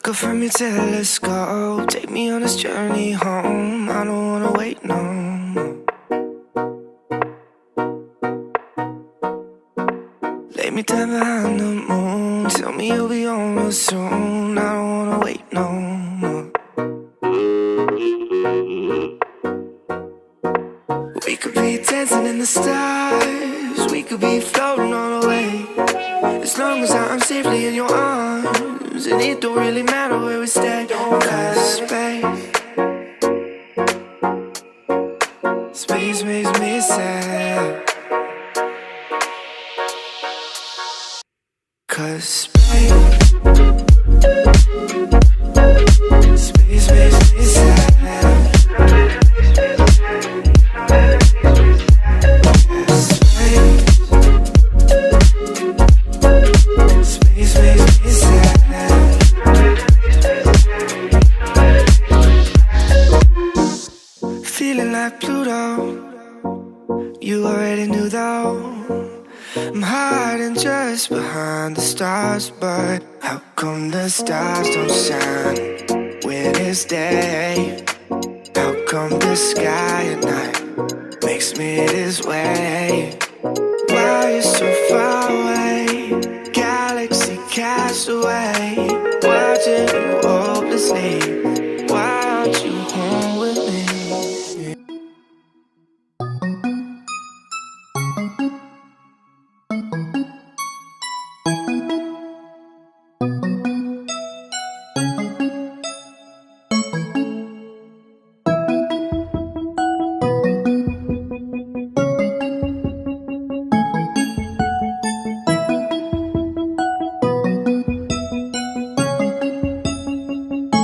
Look up from your telescope, take me on this journey home. I don't wanna wait no more. Lay me down behind the moon, tell me you'll be on real soon. I don't wanna wait no more. We could be dancing in the stars, we could be floating on the way. As long as I'm safely in your arms, and it don't really matter where we stay. Cause space makes me sad. Cause space makes me sad. Space makes me sad. Feeling like Pluto, you already knew though. I'm hiding just behind the stars, but how come the stars don't shine when it's day? How come the sky at night makes me this way? Why are you so far away? Galaxy cast away.